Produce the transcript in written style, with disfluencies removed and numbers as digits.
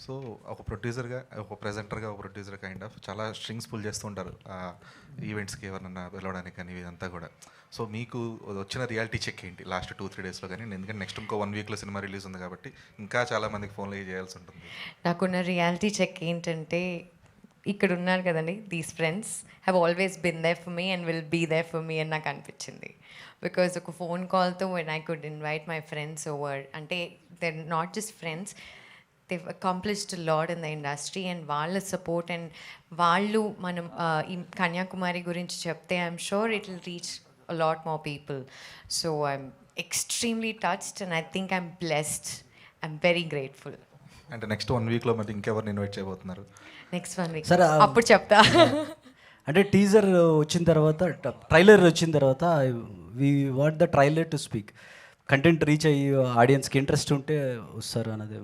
So ఒక ప్రొడ్యూసర్గా, ఒక ప్రెజెంటర్గా, ఒక ప్రొడ్యూసర్ కైండ్ ఆఫ్ చాలా స్ట్రింగ్స్ పుల్ చేస్తూ ఉంటారు ఈవెంట్స్కి ఎవరన్నా పిలవడానికి కానీ ఇదంతా కూడా. సో మీకు వచ్చిన రియాలిటీ చెక్ ఏంటి లాస్ట్ 2-3 డేస్లో కానీ? ఎందుకంటే నెక్స్ట్ ఇంకో 1 వీక్లో సినిమా రిలీజ్ ఉంది కాబట్టి ఇంకా చాలా మందికి ఫోన్లు చేయాల్సి ఉంటుంది. నాకున్న రియాలిటీ చెక్ ఏంటంటే, ఇక్కడ ఉన్నారు కదండి, these friends have always been there for me and will be there for me అని నాకు అనిపించింది. బికాజ్ ఒక ఫోన్ కాల్తో when I could invite my friends over, అంటే they're not just friends, they've accomplished a lot in the industry, and వాళ్ళ support and వాళ్ళు మనం ఈ కన్యాకుమారి గురించి చెప్తే I'm sure it will reach a lot more people. So I'm extremely touched and I think I'm blessed. I'm very grateful. అంటే next 1 వీక్లో మరి ఇంకెవరిని ఇన్వైట్ చేయబోతున్నారు? నెక్స్ట్ 1 వీక్ సరే, అప్పుడు చెప్తా. అంటే టీజర్ వచ్చిన తర్వాత, ట్రైలర్ వచ్చిన తర్వాత we what the trailer to speak, content reach అయ్యి ఆడియన్స్కి ఇంట్రెస్ట్ ఉంటే వస్తారు అన్నది.